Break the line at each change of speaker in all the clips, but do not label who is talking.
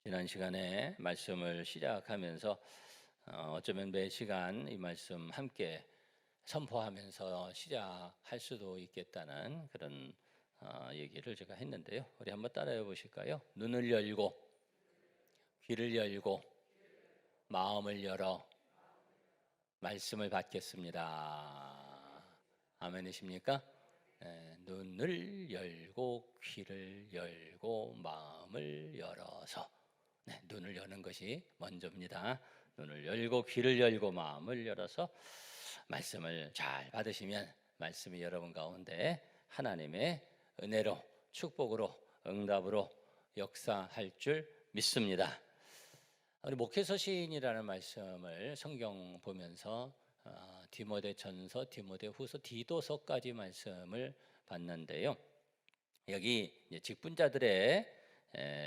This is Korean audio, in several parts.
지난 시간에 말씀을 시작하면서 어쩌면 매 시간 이 말씀 함께 선포하면서 시작할 수도 있겠다는 그런 얘기를 제가 했는데요. 우리 한번 따라해 보실까요? 눈을 열고 귀를 열고 마음을 열어 말씀을 받겠습니다. 아멘이십니까? 네, 눈을 열고 귀를 열고 마음을 열어서 눈을 여는 것이 먼저입니다. 눈을 열고 귀를 열고 마음을 열어서 말씀을 잘 받으시면 말씀이 여러분 가운데 하나님의 은혜로 축복으로 응답으로 역사할 줄 믿습니다. 우리 목회서 시인이라는 말씀을 성경 보면서 디모데전서, 디모데후서, 디도서까지 말씀을 봤는데요. 여기 직분자들의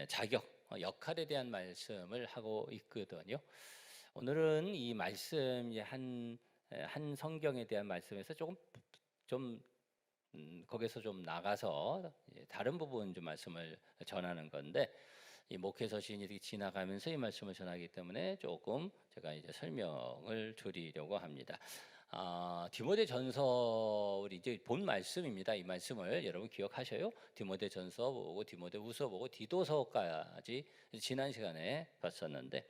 자격, 역할에 대한 말씀을 하고 있거든요. 오늘은 이 말씀 한 성경에 대한 말씀에서 좀 거기서 좀 나가서 다른 부분 좀 말씀을 전하는 건데, 이 목회서 시인이 지나가면서 이 말씀을 전하기 때문에 조금 제가 이제 설명을 드리려고 합니다. 디모데전서 우리 이제 본 말씀입니다. 이 말씀을 여러분 기억하셔요. 디모데전서 보고 디모데후서 보고 디도서까지 지난 시간에 봤었는데,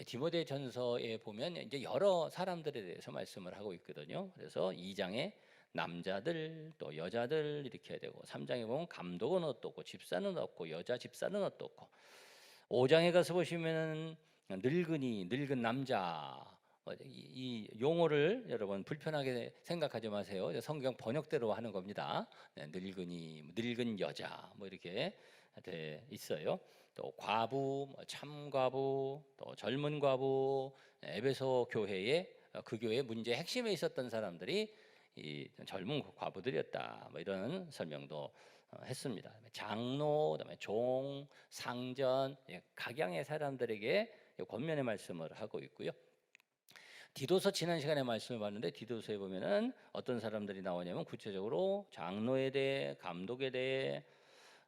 디모데전서에 보면 이제 여러 사람들에 대해서 말씀을 하고 있거든요. 그래서 2장에 남자들 또 여자들 이렇게 되고, 3장에 보면 감독은 어떻고 집사는 어떻고 여자 집사는 어떻고, 5장에 가서 보시면은 늙은 남자, 이 용어를 여러분 불편하게 생각하지 마세요. 성경 번역대로 하는 겁니다. 늙은 여자 뭐 이렇게 돼 있어요. 또 과부, 참과부, 또 젊은 과부, 에베소 교회에 그 교회 문제 핵심에 있었던 사람들이 이 젊은 과부들이었다. 뭐 이런 설명도 했습니다. 장로, 그다음에 종, 상전, 각양의 사람들에게 권면의 말씀을 하고 있고요. 디도서 지난 시간에 말씀을 봤는데, 디도서에 보면은 어떤 사람들이 나오냐면 구체적으로 장로에 대해, 감독에 대해,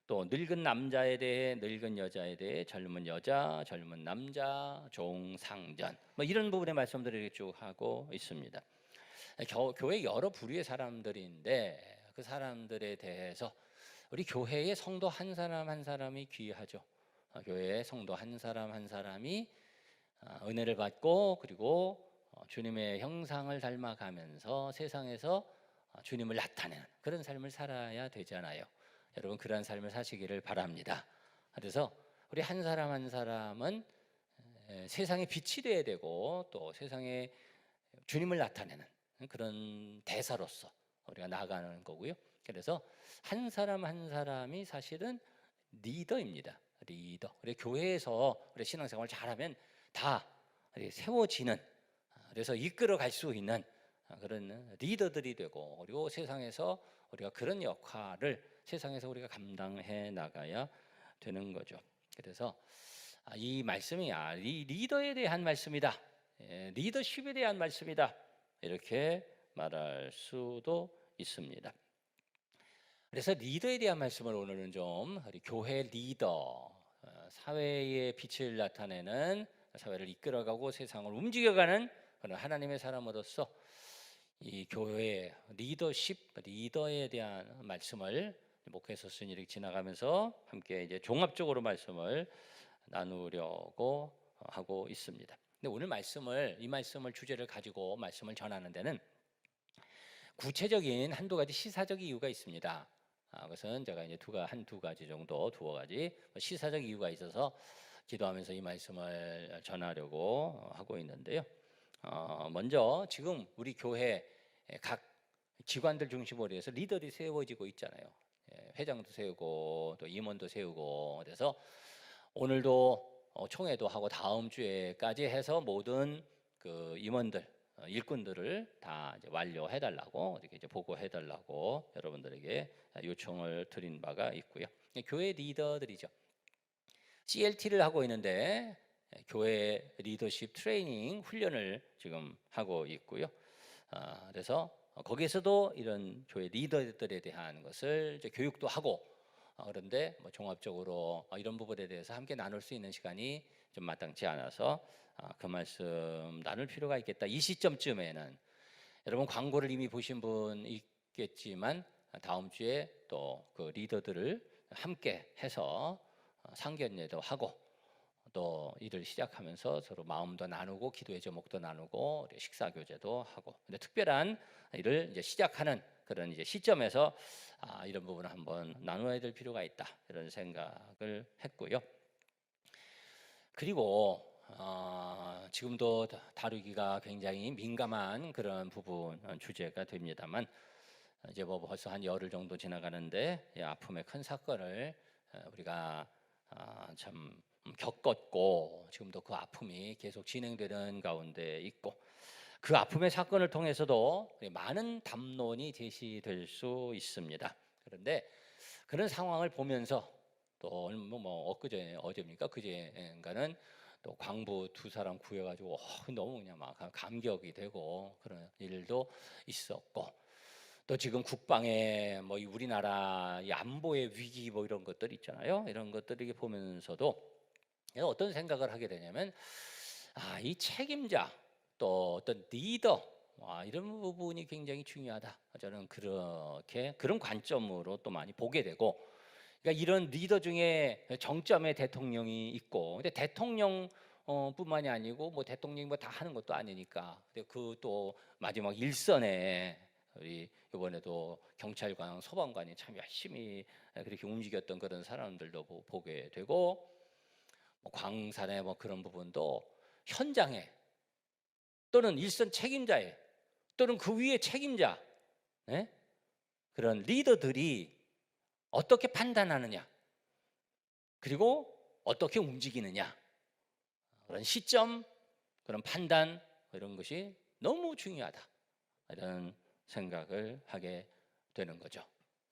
또 늙은 남자에 대해, 늙은 여자에 대해, 젊은 여자, 젊은 남자, 종, 상전, 뭐 이런 부분의 말씀들을 쭉 하고 있습니다. 교회 여러 부류의 사람들인데 그 사람들에 대해서 우리 교회의 성도 한 사람 한 사람이 귀하죠. 교회의 성도 한 사람 한 사람이 은혜를 받고, 그리고 주님의 형상을 닮아가면서 세상에서 주님을 나타내는 그런 삶을 살아야 되잖아요. 여러분 그러한 삶을 사시기를 바랍니다. 그래서 우리 한 사람 한 사람은 세상에 빛이 되어야 되고, 또 세상에 주님을 나타내는 그런 대사로서 우리가 나아가는 거고요. 그래서 한 사람 한 사람이 사실은 리더입니다. 리더. 우리 교회에서 우리 신앙생활 잘하면 다 세워지는, 그래서 이끌어 갈 수 있는 그런 리더들이 되고, 그리고 세상에서 우리가 그런 역할을 세상에서 우리가 감당해 나가야 되는 거죠. 그래서 이 말씀이 리더에 대한 말씀이다, 리더십에 대한 말씀이다, 이렇게 말할 수도 있습니다. 그래서 리더에 대한 말씀을 오늘은 좀 우리 교회 리더, 사회의 빛을 나타내는, 사회를 이끌어가고 세상을 움직여가는 그런 하나님의 사람으로서 이 교회의 리더에 대한 말씀을 목회서 순위를 지나가면서 함께 이제 종합적으로 말씀을 나누려고 하고 있습니다. 근데 오늘 이 말씀을 주제를 가지고 말씀을 전하는 데는 구체적인 한두 가지 시사적 이유가 있습니다. 그것은 제가 이제 한두 가지 정도, 두어 가지 시사적 이유가 있어서 기도하면서 이 말씀을 전하려고 하고 있는데요. 먼저 지금 우리 교회 각 기관들 중심으로 해서 리더들이 세워지고 있잖아요. 회장도 세우고 또 임원도 세우고, 그래서 오늘도 총회도 하고 다음 주에까지 해서 모든 그 임원들, 일꾼들을 다 이제 완료해달라고 이렇게 이제 보고해달라고 여러분들에게 요청을 드린 바가 있고요. 교회 리더들이죠. CLT를 하고 있는데 교회 리더십 트레이닝 훈련을 지금 하고 있고요. 그래서 거기에서도 이런 교회 리더들에 대한 것을 이제 교육도 하고, 그런데 뭐 종합적으로 이런 부분에 대해서 함께 나눌 수 있는 시간이 좀 마땅치 않아서 그 말씀 나눌 필요가 있겠다. 이 시점쯤에는 여러분 광고를 이미 보신 분 있겠지만 다음 주에 또 그 리더들을 함께 해서 상견례도 하고 또 일을 시작하면서 서로 마음도 나누고 기도의 제목도 나누고 식사 교제도 하고, 근데 특별한 일을 이제 시작하는 그런 이제 시점에서 이런 부분을 한번 나눠야 될 필요가 있다, 이런 생각을 했고요. 그리고 지금도 다루기가 굉장히 민감한 그런 부분 주제가 됩니다만, 이제 뭐 벌써 한 열흘 정도 지나가는데 이 아픔의 큰 사건을 우리가 참 겪었고, 지금도 그 아픔이 계속 진행되는 가운데 있고, 그 아픔의 사건을 통해서도 많은 담론이 제시될 수 있습니다. 그런데 그런 상황을 보면서 또 엊그제 어제입니까? 그제인가는 또 광부 두 사람 구해가지고 너무 그냥 막 감격이 되고 그런 일도 있었고, 또 지금 국방에 뭐 우리나라 이 안보의 위기 뭐 이런 것들 있잖아요. 이런 것들을 보면서도 어떤 생각을 하게 되냐면, 이 책임자 또 어떤 리더, 이런 부분이 굉장히 중요하다. 저는 그런 관점으로 또 많이 보게 되고, 그러니까 이런 리더 중에 정점에 대통령이 있고, 근데 대통령 뿐만이 아니고 뭐 대통령이 뭐 다 하는 것도 아니니까, 근데 그 또 마지막 일선에 우리 이번에도 경찰관, 소방관이 참 열심히 그렇게 움직였던 그런 사람들도 보게 되고, 뭐 광산의 뭐 그런 부분도 현장에 또는 일선 책임자에 또는 그 위에 책임자, 예? 그런 리더들이 어떻게 판단하느냐, 그리고 어떻게 움직이느냐, 그런 시점, 그런 판단, 이런 것이 너무 중요하다, 이런 생각을 하게 되는 거죠.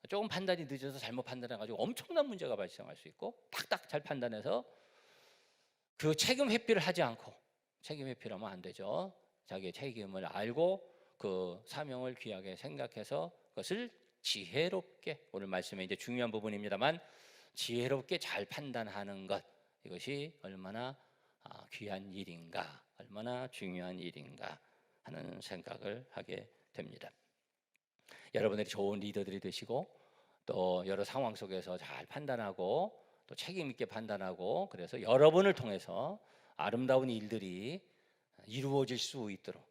조금 판단이 늦어서 잘못 판단해가지고 엄청난 문제가 발생할 수 있고, 딱딱 잘 판단해서 그 책임 회피를 하지 않고, 책임 회피를 하면 안 되죠. 자기의 책임을 알고 그 사명을 귀하게 생각해서 그것을 지혜롭게, 오늘 말씀에 이제 중요한 부분입니다만, 지혜롭게 잘 판단하는 것, 이것이 얼마나 귀한 일인가, 얼마나 중요한 일인가 하는 생각을 하게 됩니다. 여러분들이 좋은 리더들이 되시고, 또 여러 상황 속에서 잘 판단하고 또 책임 있게 판단하고, 그래서 여러분을 통해서 아름다운 일들이 이루어질 수 있도록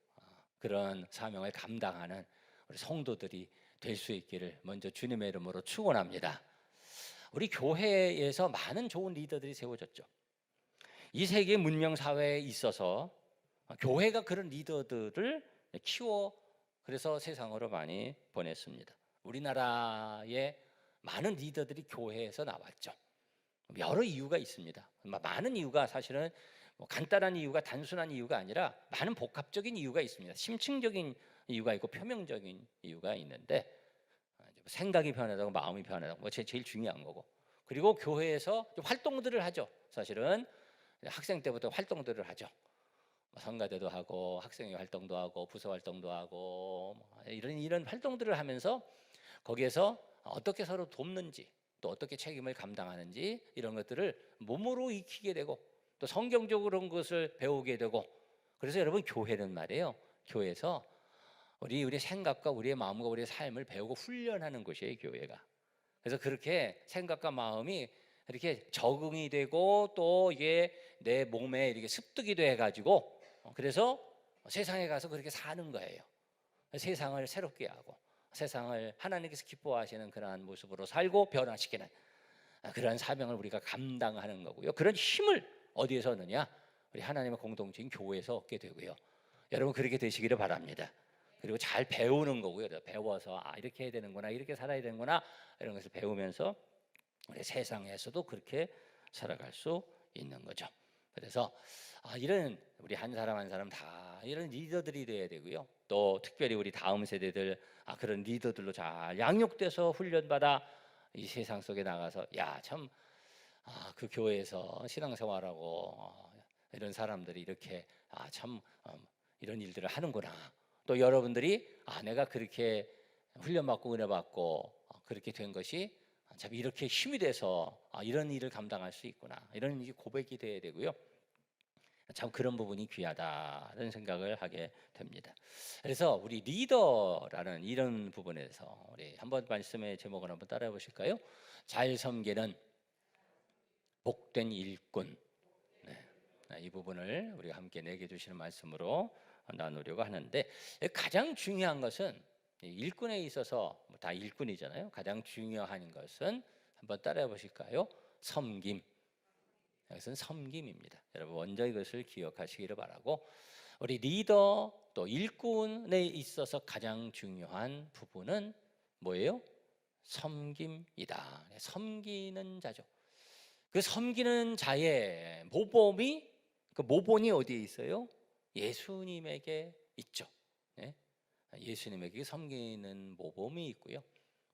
그런 사명을 감당하는 우리 성도들이 될 수 있기를 먼저 주님의 이름으로 축원합니다. 우리 교회에서 많은 좋은 리더들이 세워졌죠. 이 세계 문명 사회에 있어서 교회가 그런 리더들을 키워 그래서 세상으로 많이 보냈습니다. 우리나라의 많은 리더들이 교회에서 나왔죠. 여러 이유가 있습니다. 많은 이유가 사실은 뭐 간단한 이유가, 단순한 이유가 아니라 많은 복합적인 이유가 있습니다. 심층적인 이유가 있고 표면적인 이유가 있는데, 생각이 변하다고 마음이 변하다고 뭐 제일 중요한 거고, 그리고 교회에서 활동들을 하죠. 사실은 학생 때부터 활동들을 하죠. 성가대도 하고 학생회 활동도 하고 부서 활동도 하고 이런 활동들을 하면서 거기에서 어떻게 서로 돕는지, 또 어떻게 책임을 감당하는지, 이런 것들을 몸으로 익히게 되고 또 성경적으로 그런 것을 배우게 되고, 그래서 여러분 교회는 말이에요, 교회에서 우리 생각과 우리의 마음과 우리의 삶을 배우고 훈련하는 곳이에요, 교회가. 그래서 그렇게 생각과 마음이 이렇게 적응이 되고 또 이게 내 몸에 이렇게 습득이 돼 가지고 그래서 세상에 가서 그렇게 사는 거예요. 세상을 새롭게 하고 세상을 하나님께서 기뻐하시는 그러한 모습으로 살고 변화시키는 그러한 사명을 우리가 감당하는 거고요. 그런 힘을 어디에서 얻느냐? 우리 하나님의 공동체인 교회에서 얻게 되고요. 여러분 그렇게 되시기를 바랍니다. 그리고 잘 배우는 거고요. 배워서 이렇게 해야 되는구나, 이렇게 살아야 되는구나, 이런 것을 배우면서 우리 세상에서도 그렇게 살아갈 수 있는 거죠. 그래서 이런 우리 한 사람 한 사람 다 이런 리더들이 돼야 되고요. 또 특별히 우리 다음 세대들 그런 리더들로 잘 양육돼서 훈련받아 이 세상 속에 나가서 참 그 교회에서 신앙생활하고 이런 사람들이 이렇게 참 이런 일들을 하는구나. 또 여러분들이 내가 그렇게 훈련받고 은혜받고 그렇게 된 것이 참 이렇게 힘이 돼서 이런 일을 감당할 수 있구나, 이런 이제 고백이 돼야 되고요. 참 그런 부분이 귀하다는 생각을 하게 됩니다. 그래서 우리 리더라는 이런 부분에서 우리 한번 말씀의 제목을 한번 따라해 보실까요? 잘 섬기는 복된 일꾼. 네, 이 부분을 우리가 함께 내게 주시는 말씀으로 나누려고 하는데, 가장 중요한 것은 일꾼에 있어서 다 일꾼이잖아요. 가장 중요한 것은 한번 따라해 보실까요? 섬김. 이것은 섬김입니다. 여러분 먼저 이것을 기억하시기를 바라고, 우리 리더 또 일꾼에 있어서 가장 중요한 부분은 뭐예요? 섬김이다. 섬기는 자죠. 그 섬기는 자의 모범이, 그 모본이 어디에 있어요? 예수님에게 있죠. 예? 예수님에게 섬기는 모범이 있고요.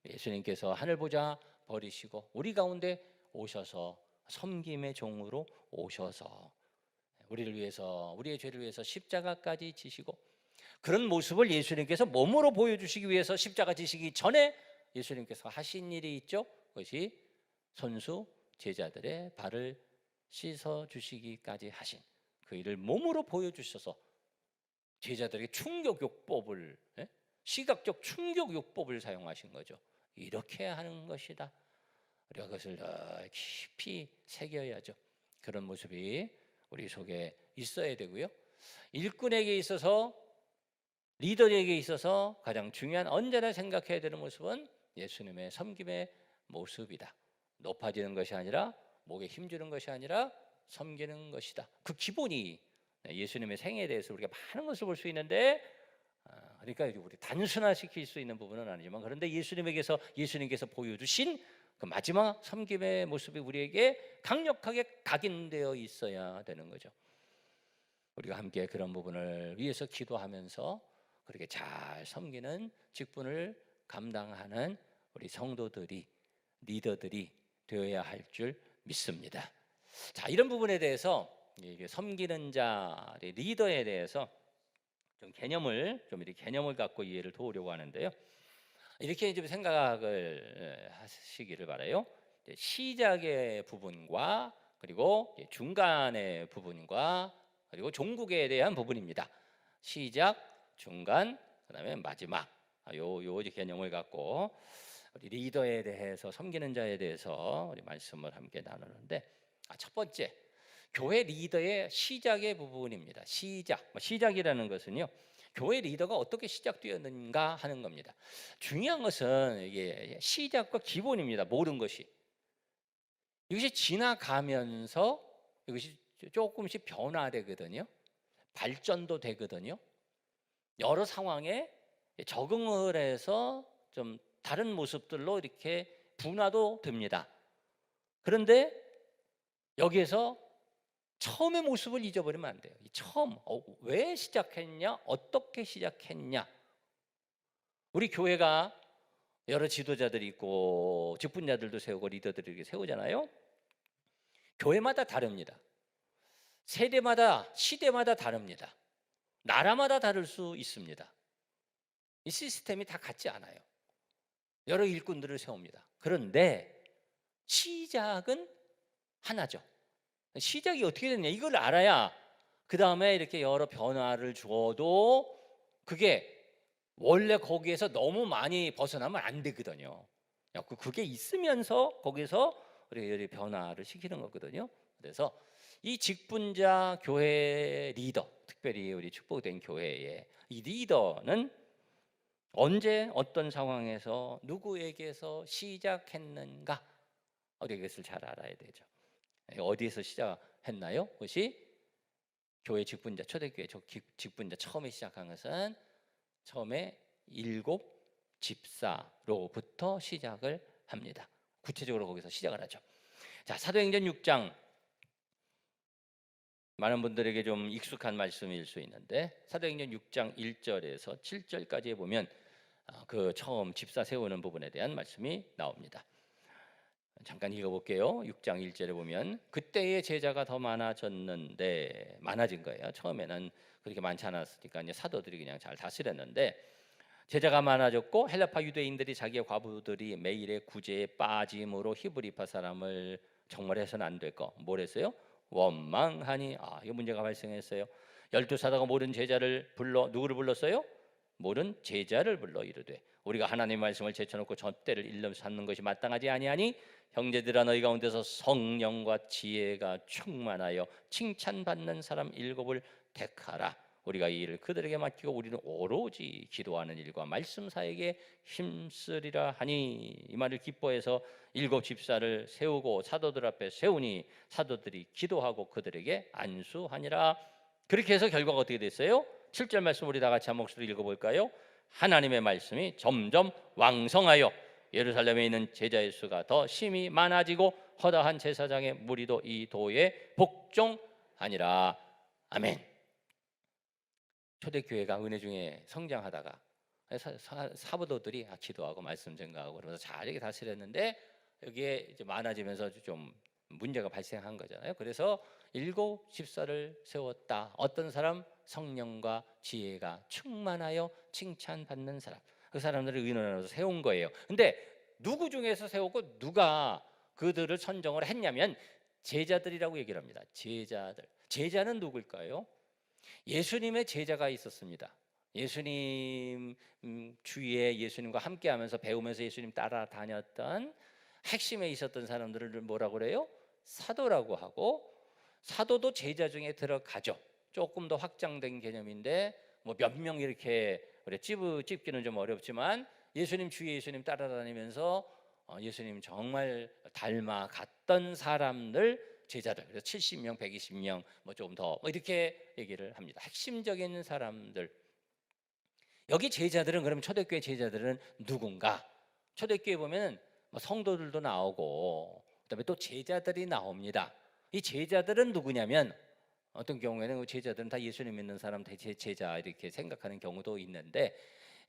예수님께서 하늘 보좌 버리시고 우리 가운데 오셔서 섬김의 종으로 오셔서 우리를 위해서, 우리의 죄를 위해서 십자가까지 지시고, 그런 모습을 예수님께서 몸으로 보여주시기 위해서 십자가 지시기 전에 예수님께서 하신 일이 있죠. 그것이 손수 제자들의 발을 씻어 주시기까지 하신 그 일을 몸으로 보여주셔서 제자들에게 충격요법을, 시각적 충격요법을 사용하신 거죠. 이렇게 하는 것이다. 우리가 그것을 깊이 새겨야죠. 그런 모습이 우리 속에 있어야 되고요. 일꾼에게 있어서, 리더에게 있어서 가장 중요한, 언제나 생각해야 되는 모습은 예수님의 섬김의 모습이다. 높아지는 것이 아니라, 목에 힘주는 것이 아니라 섬기는 것이다. 그 기본이 예수님의 생애에 대해서 우리가 많은 것을 볼 수 있는데, 그러니까 우리 단순화시킬 수 있는 부분은 아니지만, 그런데 예수님께서 보여주신 그 마지막 섬김의 모습이 우리에게 강력하게 각인되어 있어야 되는 거죠. 우리가 함께 그런 부분을 위해서 기도하면서 그렇게 잘 섬기는 직분을 감당하는 우리 성도들이, 리더들이 되어야 할 줄 믿습니다. 자, 이런 부분에 대해서, 섬기는 자, 리더에 대해서 좀 이렇게 개념을 갖고 이해를 도우려고 하는데요. 이렇게 좀 생각을 하시기를 바라요. 시작의 부분과, 그리고 중간의 부분과, 그리고 종국에 대한 부분입니다. 시작, 중간, 그다음에 마지막. 요 개념을 갖고 우리 리더에 대해서, 섬기는 자에 대해서 우리 말씀을 함께 나누는데, 첫 번째, 교회 리더의 시작의 부분입니다. 시작이라는 것은요, 교회 리더가 어떻게 시작되었는가 하는 겁니다. 중요한 것은 이게 시작과 기본입니다. 모든 것이. 이것이 지나가면서 이것이 조금씩 변화되거든요. 발전도 되거든요. 여러 상황에 적응을 해서 좀 다른 모습들로 이렇게 분화도 됩니다. 그런데 여기에서 처음의 모습을 잊어버리면 안 돼요. 처음, 왜 시작했냐, 어떻게 시작했냐. 우리 교회가 여러 지도자들이 있고 직분자들도 세우고 리더들이 세우잖아요. 교회마다 다릅니다. 세대마다, 시대마다 다릅니다. 나라마다 다를 수 있습니다. 이 시스템이 다 같지 않아요. 여러 일꾼들을 세웁니다. 그런데 시작은 하나죠. 시작이 어떻게 됐냐, 이걸 알아야 그 다음에 이렇게 여러 변화를 주어도 그게 원래 거기에서 너무 많이 벗어나면 안 되거든요. 그게 있으면서 거기서 우리가 변화를 시키는 거거든요. 그래서 이 직분자 교회 리더, 특별히 우리 축복된 교회의 이 리더는 언제, 어떤 상황에서, 누구에게서 시작했는가, 우리가 이것을 잘 알아야 되죠. 어디에서 시작했나요? 그것이 교회 직분자, 초대교회 직분자 처음에 시작한 것은 처음에 7 집사로부터 시작을 합니다. 구체적으로 거기서 시작을 하죠. 자, 사도행전 6장, 많은 분들에게 좀 익숙한 말씀일 수 있는데, 사도행전 6장 1절에서 7절까지에 보면 그 처음 집사 세우는 부분에 대한 말씀이 나옵니다. 잠깐 읽어볼게요. 6장 1절에 보면, 그때의 제자가 더 많아졌는데, 많아진 거예요. 처음에는 그렇게 많지 않았으니까 이제 사도들이 그냥 잘 다스렸는데, 제자가 많아졌고 헬라파 유대인들이 자기의 과부들이 매일의 구제에 빠짐으로 히브리파 사람을 정말 해서는 안 될 거. 뭘 했어요? 원망하니. 이거 문제가 발생했어요. 12사도가 모든 제자를 불러 누구를 불렀어요? 모든 제자를 불러 이르되 우리가 하나님의 말씀을 제쳐놓고 젖대를 일러 삼는 것이 마땅하지 아니하니 형제들아 너희 가운데서 성령과 지혜가 충만하여 칭찬받는 사람 7을 택하라. 우리가 이 일을 그들에게 맡기고 우리는 오로지 기도하는 일과 말씀 사에게 힘쓰리라 하니 이 말을 기뻐해서 7 집사를 세우고 사도들 앞에 세우니 사도들이 기도하고 그들에게 안수하니라. 그렇게 해서 결과가 어떻게 됐어요? 7절 말씀 우리 다 같이 한 목소리로 읽어볼까요? 하나님의 말씀이 점점 왕성하여 예루살렘에 있는 제자의 수가 더 심히 많아지고 허다한 제사장의 무리도 이 도에 복종하니라. 아멘. 초대교회가 은혜 중에 성장하다가 사부도들이 기도하고 말씀 전가하고 그러면서 잘 이렇게 다스렸는데 여기에 이제 많아지면서 좀 문제가 발생한 거잖아요. 그래서 7 집사를 세웠다. 어떤 사람? 성령과 지혜가 충만하여 칭찬받는 사람. 그 사람들을 의논해서 세운 거예요. 근데 누구 중에서 세웠고 누가 그들을 선정을 했냐면 제자들이라고 얘기를 합니다. 제자들. 제자는 누굴까요? 예수님의 제자가 있었습니다. 예수님 주위에 예수님과 함께하면서 배우면서 예수님 따라다녔던 핵심에 있었던 사람들을 뭐라고 그래요? 사도라고 하고, 사도도 제자 중에 들어가죠. 조금 더 확장된 개념인데 뭐 몇 명 이렇게 찝기는 좀 어렵지만 예수님 주위에 예수님 따라다니면서 예수님 정말 닮아갔던 사람들 제자들. 그래서 70명, 120명 뭐 조금 더 이렇게 얘기를 합니다. 핵심적인 사람들. 여기 제자들은 그러면 초대교회 제자들은 누군가? 초대교회 보면 성도들도 나오고 그다음에 또 제자들이 나옵니다. 이 제자들은 누구냐면 어떤 경우에는 제자들은 다 예수님 믿는 사람 제자 이렇게 생각하는 경우도 있는데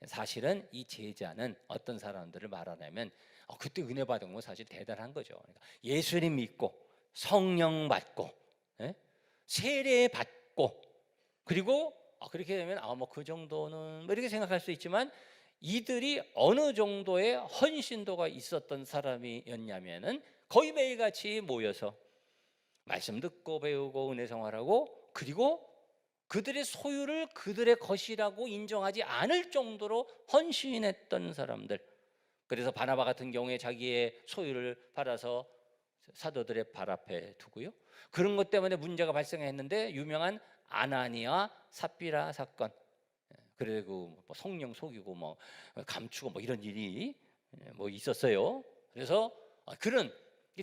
사실은 이 제자는 어떤 사람들을 말하냐면 그때 은혜 받은 건 사실 대단한 거죠. 그러니까 예수님 믿고 성령 받고 세례 받고 그리고 그렇게 되면 뭐 그 정도는 뭐 이렇게 생각할 수 있지만 이들이 어느 정도의 헌신도가 있었던 사람이었냐면은 거의 매일같이 모여서 말씀 듣고 배우고 은혜 생활하고 그리고 그들의 소유를 그들의 것이라고 인정하지 않을 정도로 헌신했던 사람들. 그래서 바나바 같은 경우에 자기의 소유를 팔아서 사도들의 발 앞에 두고요. 그런 것 때문에 문제가 발생했는데 유명한 아나니아 삽비라 사건. 그리고 성령 속이고 감추고 이런 일이 있었어요. 그래서 그런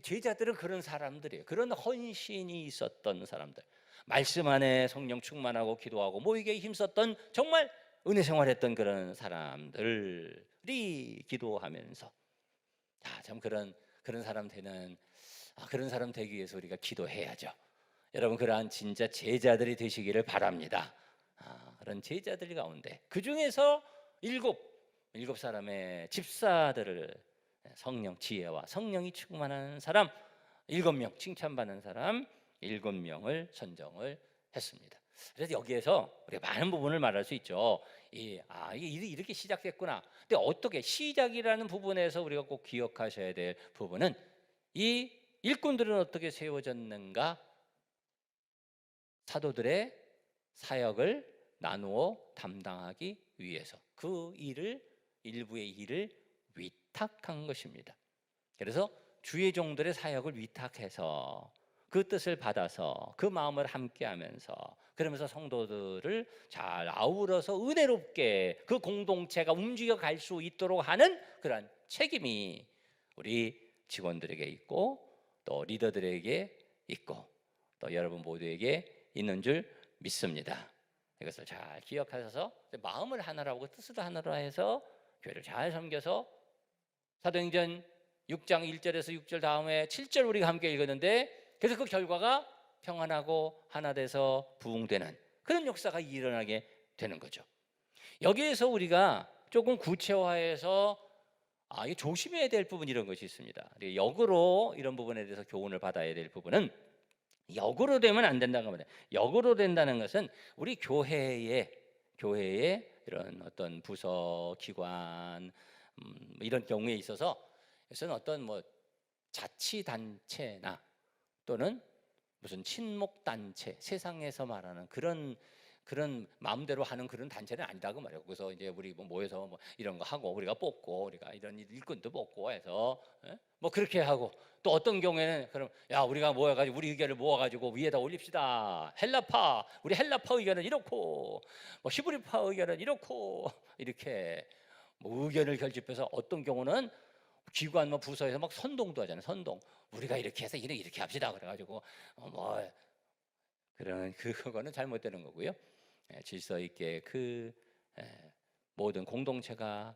제자들은 그런 사람들이에요. 그런 헌신이 있었던 사람들. 말씀 안에 성령 충만하고 기도하고 모이게 힘썼던 정말 은혜 생활했던 그런 사람들이 기도하면서 참 그런 사람 되는 그런 사람 되기 위해서 우리가 기도해야죠. 여러분 그러한 진짜 제자들이 되시기를 바랍니다. 그런 제자들 가운데 그 중에서 일곱 사람의 집사들을 성령 지혜와 성령이 충만한 사람 7명 칭찬받는 사람 7명을 선정을 했습니다. 그래서 여기에서 우리가 많은 부분을 말할 수 있죠. 이게 이렇게 시작됐구나. 근데 어떻게 시작이라는 부분에서 우리가 꼭 기억하셔야 될 부분은 이 일꾼들은 어떻게 세워졌는가? 사도들의 사역을 나누어 담당하기 위해서 그 일부의 일을 위탁한 것입니다. 그래서 주의 종들의 사역을 위탁해서 그 뜻을 받아서 그 마음을 함께하면서 그러면서 성도들을 잘 아우러서 은혜롭게 그 공동체가 움직여 갈 수 있도록 하는 그러한 책임이 우리 직원들에게 있고 또 리더들에게 있고 또 여러분 모두에게 있는 줄 믿습니다. 이것을 잘 기억하셔서 마음을 하나로 하고 뜻을 하나로 해서 교회를 잘 섬겨서 사도행전 6장 1절에서 6절 다음에 7절 우리가 함께 읽었는데 그래서 그 결과가 평안하고 하나 돼서 부흥되는 그런 역사가 일어나게 되는 거죠. 여기에서 우리가 조금 구체화해서 조심해야 될 부분 이런 것이 있습니다. 역으로 이런 부분에 대해서 교훈을 받아야 될 부분은 역으로 되면 안 된다는 겁니다. 역으로 된다는 것은 우리 교회에 이런 어떤 부서, 기관 이런 경우에 있어서 그것은 어떤 뭐 자치단체나 또는 무슨 친목단체, 세상에서 말하는 그런 마음대로 하는 그런 단체는 아니다고 말이에요. 그래서 이제 우리 뭐 모여서 뭐 이런 거 하고 우리가 뽑고 우리가 이런 일꾼도 뽑고 해서 뭐 그렇게 하고, 또 어떤 경우에는 그럼 야 우리가 모여가지고 우리 의견을 모아가지고 위에다 올립시다. 헬라파 우리 헬라파 의견은 이렇고 뭐 히브리파 의견은 이렇고 이렇게 뭐 의견을 결집해서 어떤 경우는 기관 뭐 부서에서 막 선동도 하잖아요. 선동 우리가 이렇게 해서 이렇게 합시다. 그래가지고 뭐 그런 그거는 잘못되는 거고요. 질서 있게 모든 공동체가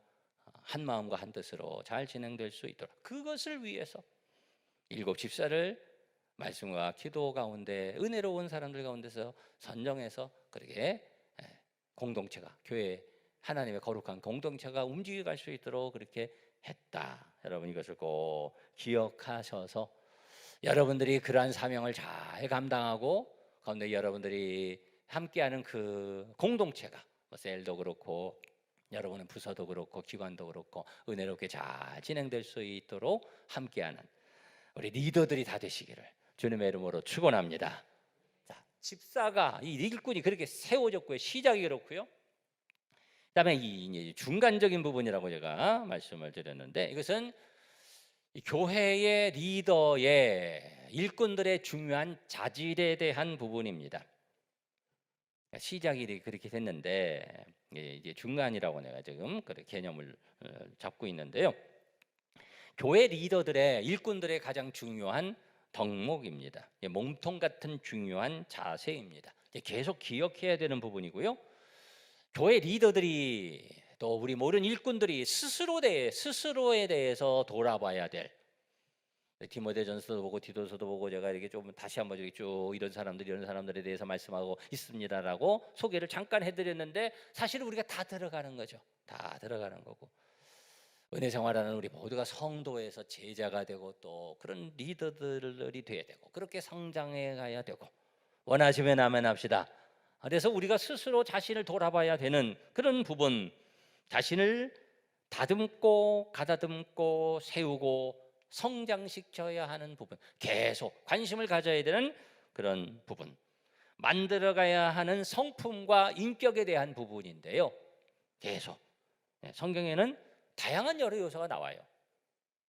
한 마음과 한 뜻으로 잘 진행될 수 있도록 그것을 위해서 일곱 집사를 말씀과 기도 가운데 은혜로운 사람들 가운데서 선정해서 그렇게 공동체가 교회 하나님의 거룩한 공동체가 움직여갈 수 있도록 그렇게 했다. 여러분 이것을 꼭 기억하셔서 여러분들이 그러한 사명을 잘 감당하고 가운데 여러분들이 함께하는 그 공동체가 뭐 셀도 그렇고 여러분의 부서도 그렇고 기관도 그렇고 은혜롭게 잘 진행될 수 있도록 함께하는 우리 리더들이 다 되시기를 주님의 이름으로 축원합니다. 자, 집사가 이 일꾼이 그렇게 세워졌고요. 시작이 그렇고요. 그다음에 이 중간적인 부분이라고 제가 말씀을 드렸는데 이것은 이 교회의 리더의 일꾼들의 중요한 자질에 대한 부분입니다. 시작이 그렇게 됐는데 이제 중간이라고 내가 지금 그 개념을 잡고 있는데요. 교회 리더들의 일꾼들의 가장 중요한 덕목입니다. 몸통 같은 중요한 자세입니다. 계속 기억해야 되는 부분이고요. 교회 리더들이 또 우리 모든 일꾼들이 스스로에 대해서 돌아봐야 될, 디모데전서도 보고 디도서도 보고 제가 이렇게 좀 다시 한번 쭉 이런 사람들에 대해서 말씀하고 있습니다라고 소개를 잠깐 해드렸는데 사실은 우리가 다 들어가는 거죠. 다 들어가는 거고 은혜 생활하는 우리 모두가 성도에서 제자가 되고 또 그런 리더들이 돼야 되고 그렇게 성장해 가야 되고 원하시면 아멘합시다. 그래서 우리가 스스로 자신을 돌아봐야 되는 그런 부분, 자신을 다듬고 가다듬고 세우고 성장시켜야 하는 부분, 계속 관심을 가져야 되는 그런 부분, 만들어가야 하는 성품과 인격에 대한 부분인데요. 계속 성경에는 다양한 여러 요소가 나와요.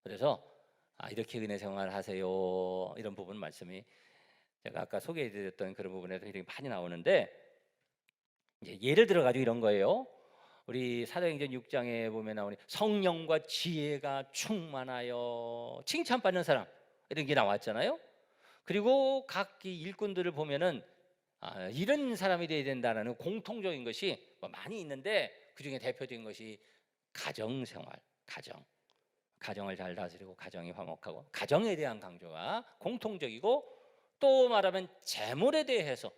그래서 이렇게 은혜 생활 하세요 이런 부분 말씀이 제가 아까 소개해드렸던 그런 부분에서 굉장히 많이 나오는데 이제 예를 들어 가지고 이런 거예요. 우리 사도행전 6장에 보면 나오니 성령과 지혜가 충만하여 칭찬받는 사람 이런 게 나왔잖아요. 그리고 각 일꾼들을 보면은 이런 사람이 되어야 된다는 공통적인 것이 많이 있는데 그 중에 대표적인 것이 가정생활, 가정을 잘 다스리고 가정이 화목하고 가정에 대한 강조가 공통적이고 또 말하면 재물에 대해서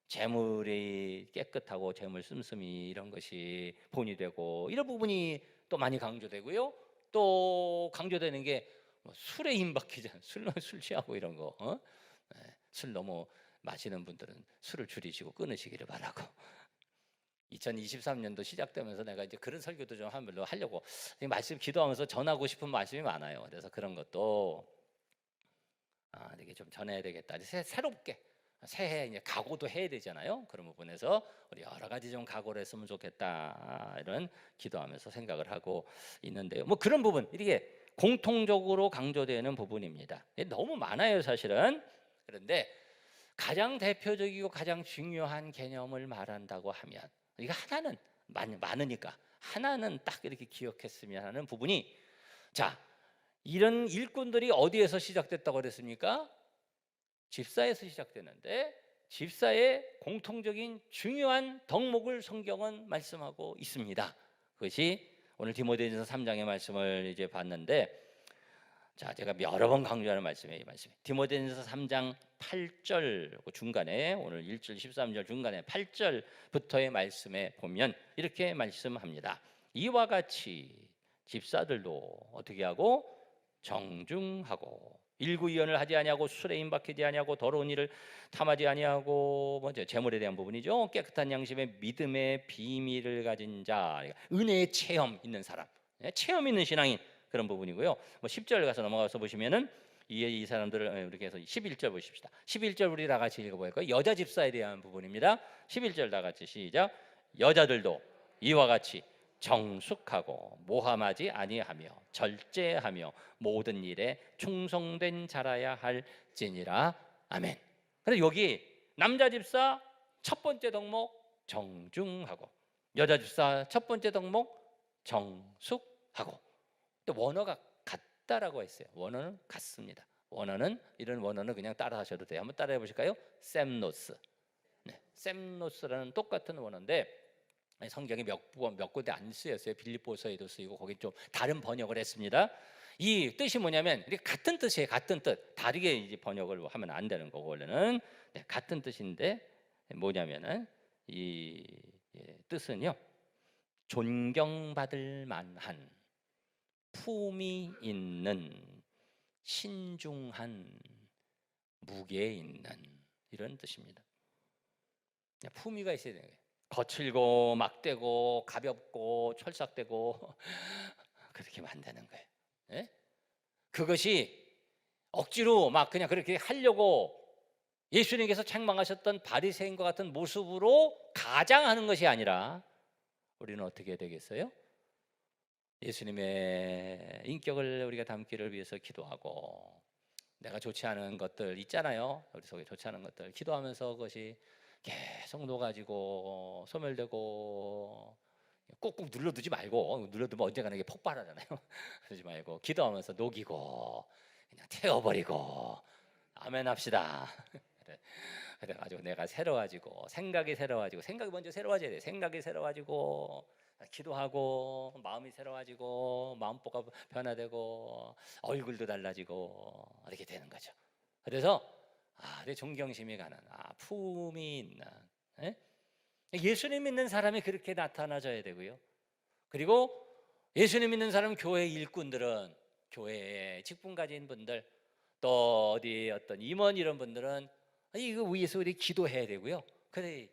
재물이 깨끗하고 재물 씀씀이 이런 것이 본이 되고 이런 부분이 또 많이 강조되고요. 또 강조되는 게 술에 임박히잖아요. 술 취하고 이런 거. 술 너무 마시는 분들은 술을 줄이시고 끊으시기를 바라고. 2023년도 시작되면서 내가 이제 그런 설교도 좀 한번 하려고 말씀 기도하면서 전하고 싶은 말씀이 많아요. 그래서 그런 것도 이게 좀 전해야 되겠다. 새롭게 새해 이제 각오도 해야 되잖아요. 그런 부분에서 우리 여러 가지 좀 각오를 했으면 좋겠다 이런 기도하면서 생각을 하고 있는데요. 뭐 그런 부분 이게 공통적으로 강조되는 부분입니다. 너무 많아요, 사실은. 그런데 가장 대표적이고 가장 중요한 개념을 말한다고 하면 이거 하나는 많으니까 하나는 딱 이렇게 기억했으면 하는 부분이 자, 이런 일꾼들이 어디에서 시작됐다고 그랬습니까? 집사에서 시작되는데 집사의 공통적인 중요한 덕목을 성경은 말씀하고 있습니다. 그것이 오늘 디모데전서 3장의 말씀을 이제 봤는데 자, 제가 여러 번 강조하는 말씀이에요. 이 말씀. 디모데전서 3장 8절 중간에 오늘 1절 13절 중간에 8절부터의 말씀에 보면 이렇게 말씀합니다. 이와 같이 집사들도 어떻게 하고 정중하고 일구이연을 하지 아니하고 술에 임박하지 아니하고 더러운 일을 탐하지 아니하고 먼저 재물에 대한 부분이죠. 깨끗한 양심의 믿음의 비밀을 가진 자, 은혜의 체험 있는 사람, 체험 있는 신앙인 그런 부분이고요. 뭐 10절 가서 넘어가서 보시면은 이 사람들을 이렇게 해서 11절 보십시다. 11절 우리 다 같이 읽어볼까요? 여자 집사에 대한 부분입니다. 11절 다 같이 시작. 여자들도 이와 같이 정숙하고 모함하지 아니하며 절제하며 모든 일에 충성된 자라야 할지니라. 아멘. 그래서 여기 남자 집사 첫 번째 덕목 정중하고, 여자 집사 첫 번째 덕목 정숙하고, 또 원어가 같다라고 했어요. 원어는 같습니다. 원어는, 이런 원어는 그냥 따라하셔도 돼요. 한번 따라해 보실까요? 셈노스. 네, 셈노스라는 똑같은 원어인데 성경에 몇 군데 안 쓰였어요. 빌립보서에도 쓰이고 거기 좀 다른 번역을 했습니다. 이 뜻이 뭐냐면 같은 뜻이에요. 같은 뜻. 다르게 이제 번역을 하면 안 되는 거고 원래는. 네, 같은 뜻인데 뭐냐면은 이 뜻은요, 존경받을 만한 품이 있는 신중한 무게 있는 이런 뜻입니다. 품위가 있어야 되는 거예요. 거칠고 막대고 가볍고 철삭되고 그렇게 만드는 거예요. 예? 그것이 억지로 막 그냥 그렇게 하려고 예수님께서 책망하셨던 바리새인과 같은 모습으로 가장하는 것이 아니라 우리는 어떻게 되겠어요? 예수님의 인격을 우리가 담기를 위해서 기도하고, 내가 좋지 않은 것들 있잖아요. 우리 속에 좋지 않은 것들 기도하면서 그것이 계속 녹아지고 소멸되고, 꾹꾹 눌러두지 말고, 눌러두면 언젠가는 이게 폭발하잖아요. 그러지 말고 기도하면서 녹이고 그냥 태워버리고 아멘 합시다. 그래가지고 내가 새로워지고, 생각이 새로워지고, 생각이 먼저 새로워져야 돼. 생각이 새로워지고 기도하고 마음이 새로워지고 마음보가 변화되고 얼굴도 달라지고 이렇게 되는 거죠. 그래서 내 존경심이 가는, 품이 있는, 예? 예수님 믿는 사람이 그렇게 나타나져야 되고요. 그리고 예수님 믿는 사람, 교회 일꾼들은, 교회에 직분 가진 분들, 또 어디 어떤 임원 이런 분들은 이거 위해서 우리 기도해야 되고요. 그래,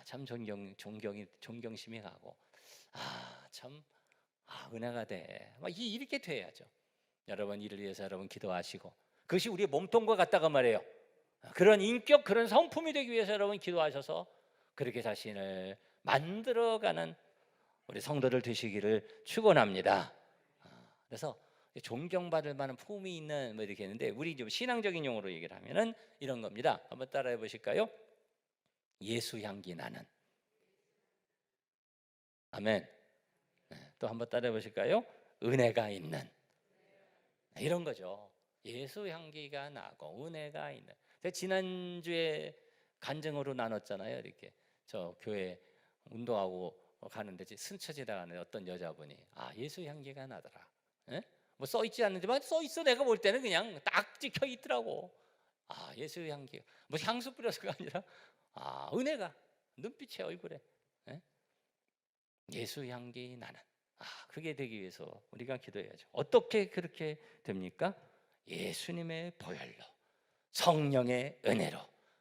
참 존경심이 가고, 참 은혜가 돼. 막 이렇게 돼야죠. 여러분 이를 위해서 여러분 기도하시고, 그것이 우리의 몸통과 같다고 말해요. 그런 인격, 그런 성품이 되기 위해서 여러분 기도하셔서 그렇게 자신을 만들어가는 우리 성도들 되시기를 축원합니다. 그래서 존경받을 만한 품이 있는 뭐 이렇게 했는데, 우리 좀 신앙적인 용어로 얘기를 하면은 이런 겁니다. 한번 따라해 보실까요? 예수 향기 나는. 아멘. 또 한번 따라해 보실까요? 은혜가 있는. 이런 거죠. 예수 향기가 나고 은혜가 있는. 제가 지난주에 간증으로 나눴잖아요. 이렇게 저 교회 운동하고 가는데 스쳐 지나가는 어떤 여자분이 예수 향기가 나더라. 예? 뭐 써 있지 않는지만 써 있어. 내가 볼 때는 그냥 딱 찍혀 있더라고. 예수 향기. 뭐 향수 뿌려서가 아니라 은혜가 눈빛에, 얼굴에. 예? 예수 향기 나는. 그게 되기 위해서 우리가 기도해야죠. 어떻게 그렇게 됩니까? 예수님의 보혈로, 성령의 은혜로,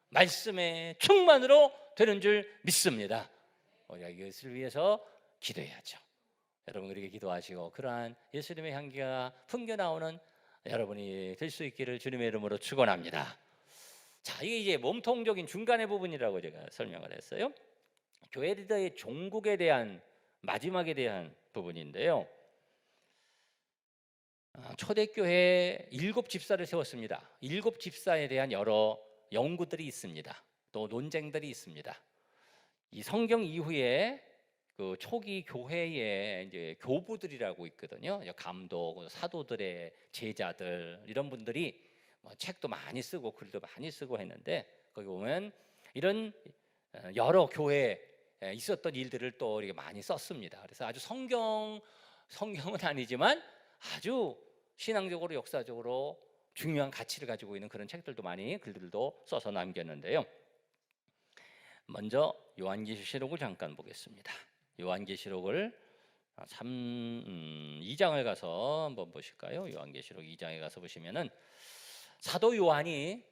말씀의 충만으로 되는 줄 믿습니다. 우리가 이것을 위해서 기도해야죠. 여러분 그렇게 기도하시고 그러한 예수님의 향기가 풍겨나오는 여러분이 될 수 있기를 주님의 이름으로 축원합니다. 자, 이게 이제 몸통적인 중간의 부분이라고 제가 설명을 했어요. 교회 리더의 종국에 대한, 마지막에 대한 부분인데요. 초대교회에 7집사를 세웠습니다. 7집사에 대한 여러 연구들이 있습니다. 또 논쟁들이 있습니다. 이 성경 이후에 그 초기 교회에 이제 교부들이라고 있거든요. 감독, 사도들의 제자들, 이런 분들이 책도 많이 쓰고 글도 많이 쓰고 했는데, 거기 보면 이런 여러 교회에 있었던 일들을 또 이렇게 많이 썼습니다. 그래서 아주 성경은 아니지만 아주 신앙적으로, 역사적으로 중요한 가치를 가지고 있는 그런 책들도 많이, 글들도 써서 남겼는데요. 먼저 요한계시록을 잠깐 보겠습니다. 요한계시록을 2장을 가서 한번 보실까요? 요한계시록 2장에 가서 보시면은 사도 요한이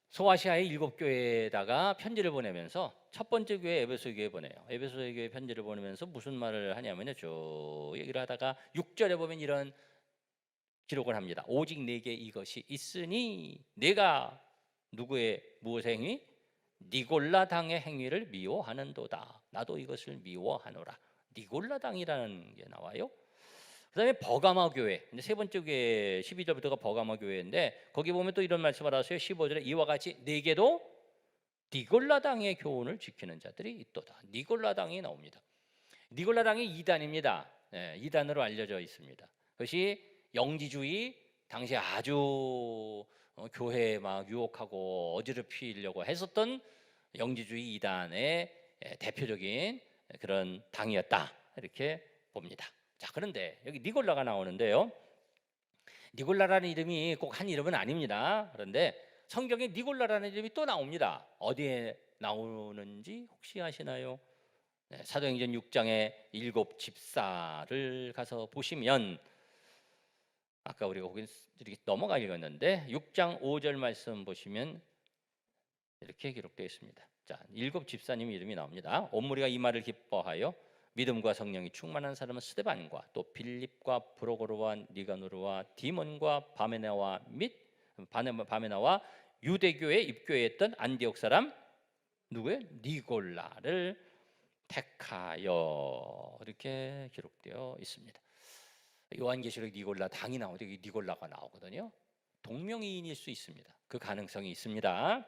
소아시아의 7교회에다가 편지를 보내면서 첫 번째 교회 에베소 교회에 보내요. 에베소 교회 편지를 보내면서 무슨 말을 하냐면요, 쭉 얘기를 하다가 6절에 보면 이런 기록을 합니다. 오직 내게 이것이 있으니 내가 누구의 무엇의 행위? 니골라당의 행위를 미워하는도다. 나도 이것을 미워하노라. 니골라당이라는 게 나와요. 그다음에 버가마 교회, 이제 세 번째 교회 12절부터가 버가마 교회인데 거기 보면 또 이런 말씀을 하세요. 15절에 이와 같이 내게도 니골라당의 교훈을 지키는 자들이 있도다. 니골라당이 나옵니다. 니골라당이 이단입니다. 네, 이단으로 알려져 있습니다. 그것이 영지주의, 당시에 아주 교회에 막 유혹하고 어지럽히려고 했었던 영지주의 이단의 대표적인 그런 당이었다, 이렇게 봅니다. 자, 그런데 여기 니골라가 나오는데요, 니골라라는 이름이 꼭 한 이름은 아닙니다. 그런데 성경에 니골라라는 이름이 또 나옵니다. 어디에 나오는지 혹시 아시나요? 네, 사도행전 6장의 7 집사를 가서 보시면, 아까 우리가 거기 이렇게 넘어가 읽었는데 6장 5절 말씀 보시면 이렇게 기록되어 있습니다. 자, 7 집사님 이름이 나옵니다. 온 무리가 이 말을 기뻐하여 믿음과 성령이 충만한 사람은 스데반과 또 빌립과 브로고르와 니가노르와 디몬과 바메나와 및 바메나와 유대교에 입교했던 안디옥 사람 누구예요? 니골라를 택하여, 이렇게 기록되어 있습니다. 요한계시록 니골라 당이 나오는데 여기 니골라가 나오거든요. 동명이인일 수 있습니다. 그 가능성이 있습니다.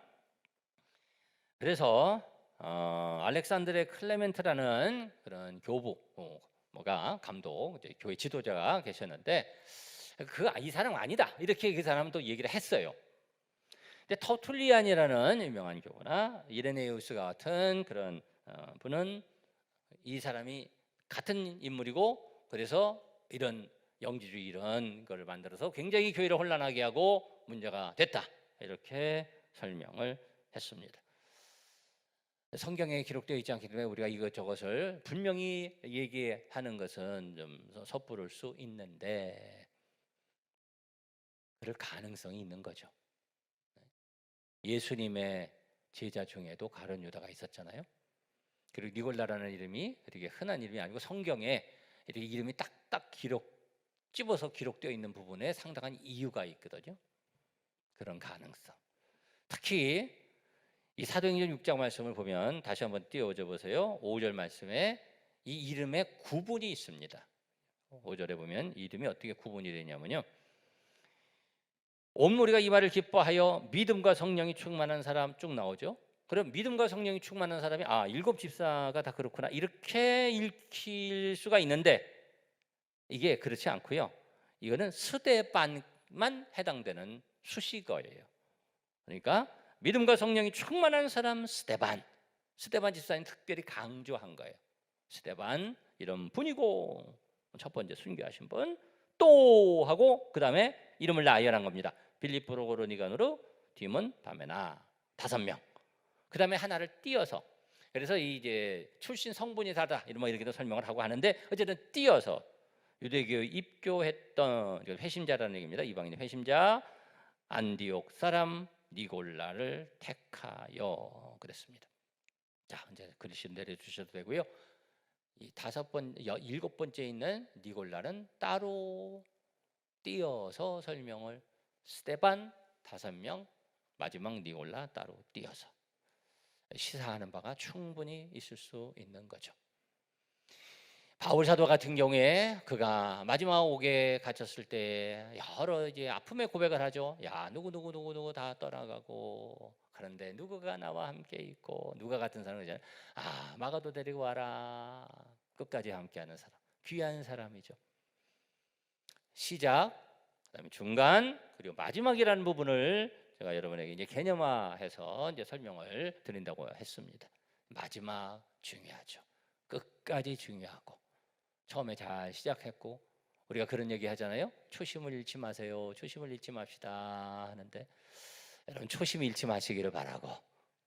그래서 알렉산드레 클레멘트라는 그런 교부, 뭐가 감독, 이제 교회 지도자가 계셨는데 이 사람 아니다, 이렇게 그 사람은 또 얘기를 했어요. 근데 터툴리안이라는 유명한 교부나 이레네우스 같은 그런 분은 이 사람이 같은 인물이고, 그래서 이런 영지주의 이런 거를 만들어서 굉장히 교회를 혼란하게 하고 문제가 됐다, 이렇게 설명을 했습니다. 성경에 기록되어 있지 않기 때문에 우리가 이것저것을 분명히 얘기하는 것은 좀 섣부를 수 있는데 그럴 가능성이 있는 거죠. 예수님의 제자 중에도 가룟 유다가 있었잖아요. 그리고 니골라라는 이름이 이렇게 흔한 이름이 아니고 성경에 이렇게 이름이 딱딱 집어서 기록되어 있는 부분에 상당한 이유가 있거든요. 그런 가능성. 특히 이 사도행전 6장 말씀을 보면 다시 한번 띄워줘 보세요. 5절 말씀에 이 이름에 구분이 있습니다. 5절에 보면 이름이 어떻게 구분이 되냐면요, 온 무리가 이 말을 기뻐하여 믿음과 성령이 충만한 사람 쭉 나오죠. 그럼 믿음과 성령이 충만한 사람이 7 집사가 다 그렇구나, 이렇게 읽힐 수가 있는데 이게 그렇지 않고요. 이거는 스데반만 해당되는 수식어예요. 그러니까 믿음과 성령이 충만한 사람 스데반 집사님 특별히 강조한 거예요. 스데반 이런 분이고, 첫 번째 순교하신 분, 또 하고 그 다음에 이름을 나열한 겁니다. 빌립, 브로고르, 니가노르, 디몬, 바메나 5명. 그 다음에 하나를 띄어서, 그래서 이제 출신 성분이 다르다 이런 이렇게도 설명을 하고 하는데 어쨌든 띄어서 유대교에 입교했던 회심자라는 얘기입니다. 이방인의 회심자 안디옥 사람 니골라를 택하여 그랬습니다. 자, 이제 글씨 내려주셔도 되고요. 이 7번째 있는 니골라는 따로 띄어서 설명을, 스데반 5명, 마지막 니골라 따로 띄어서 시사하는 바가 충분히 있을 수 있는 거죠. 바울 사도 같은 경우에 그가 마지막 옥에 갇혔을 때 여러 이제 아픔의 고백을 하죠. 야, 누구 다 떠나가고, 그런데 누구가 나와 함께 있고, 누가 같은 사람이잖아요. 마가도 데리고 와라. 끝까지 함께하는 사람, 귀한 사람이죠. 시작, 그다음에 중간, 그리고 마지막이라는 부분을 제가 여러분에게 이제 개념화해서 이제 설명을 드린다고 했습니다. 마지막 중요하죠. 끝까지 중요하고, 처음에 잘 시작했고, 우리가 그런 얘기 하잖아요. 초심을 잃지 마세요. 초심을 잃지 맙시다 하는데 여러분 초심 잃지 마시기를 바라고,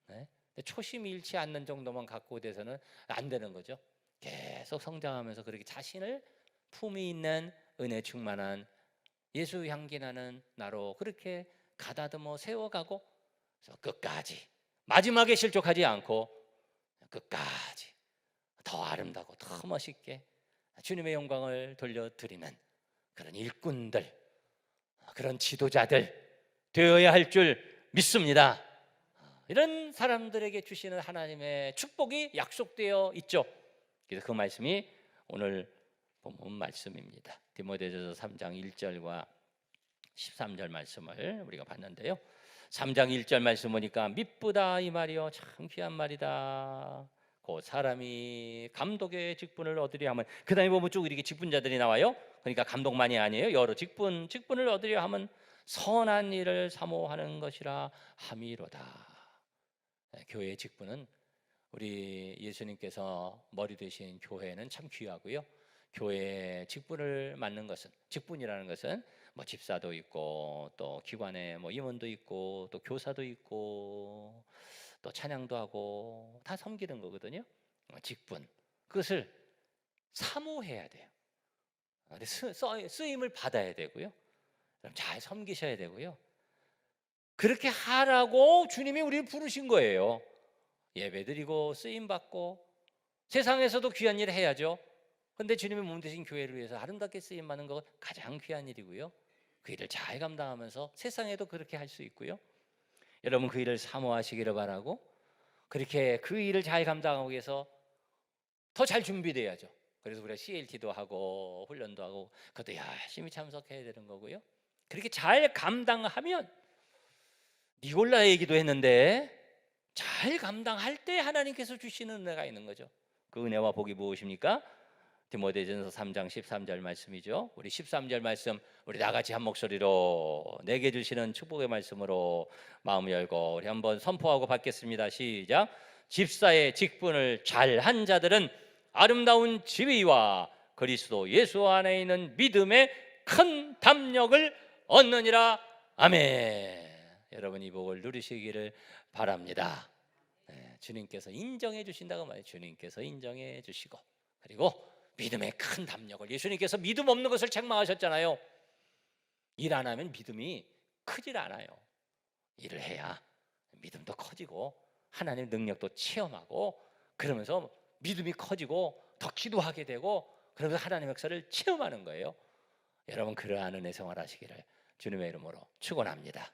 네? 초심 잃지 않는 정도만 갖고 돼서는 안 되는 거죠. 계속 성장하면서 그렇게 자신을 품위 있는 은혜 충만한 예수 향기 나는 나로 그렇게 가다듬어 세워가고 끝까지 마지막에 실족하지 않고 끝까지 더 아름다고 더 멋있게 주님의 영광을 돌려드리는 그런 일꾼들, 그런 지도자들 되어야 할 줄 믿습니다. 이런 사람들에게 주시는 하나님의 축복이 약속되어 있죠. 그래서 그 말씀이 오늘 본문 말씀입니다. 디모데전서 3장 1절과 13절 말씀을 우리가 봤는데요. 3장 1절 말씀 보니까 미쁘다 이 말이요 참 귀한 말이다. 그 사람이 감독의 직분을 얻으려 하면, 그 다음에 보면 쭉 이렇게 직분자들이 나와요. 그러니까 감독만이 아니에요. 여러 직분을 얻으려 하면 선한 일을 사모하는 것이라 함이로다. 교회의 직분은 우리 예수님께서 머리 되신 교회는 참 귀하고요. 교회의 직분을 맡는 것은, 직분이라는 것은 뭐 집사도 있고 또 기관에 뭐 임원도 있고 또 교사도 있고 또 찬양도 하고 다 섬기는 거거든요. 직분, 그것을 사모해야 돼요. 쓰임을 받아야 되고요. 잘 섬기셔야 되고요. 그렇게 하라고 주님이 우리를 부르신 거예요. 예배드리고 쓰임받고 세상에서도 귀한 일을 해야죠. 그런데 주님의 몸 되신 교회를 위해서 아름답게 쓰임받는 것 가장 귀한 일이고요. 그 일을 잘 감당하면서 세상에도 그렇게 할 수 있고요. 여러분 그 일을 사모하시기를 바라고, 그렇게 그 일을 잘 감당하기 위해서 더 잘 준비돼야죠. 그래서 우리가 CLT도 하고 훈련도 하고 그것도 열심히 참석해야 되는 거고요. 그렇게 잘 감당하면, 니골라 얘기도 했는데 잘 감당할 때 하나님께서 주시는 은혜가 있는 거죠. 그 은혜와 복이 무엇입니까? 디모데전서 3장 13절 말씀이죠. 우리 13절 말씀 우리 나같이 한 목소리로 내게 주시는 축복의 말씀으로 마음 열고 우리 한번 선포하고 받겠습니다. 시작. 집사의 직분을 잘한 자들은 아름다운 지위와 그리스도 예수 안에 있는 믿음의 큰 담력을 얻느니라. 아멘. 여러분 이 복을 누리시기를 바랍니다. 주님께서 인정해 주신다고 말해요. 주님께서 인정해 주시고, 그리고 믿음의 큰 담력을, 예수님께서 믿음 없는 것을 책망하셨잖아요. 일 안 하면 믿음이 크질 않아요. 일을 해야 믿음도 커지고 하나님의 능력도 체험하고, 그러면서 믿음이 커지고 더 기도하게 되고, 그러면서 하나님의 역사를 체험하는 거예요. 여러분 그러한 은혜 생활 하시기를 주님의 이름으로 축원합니다.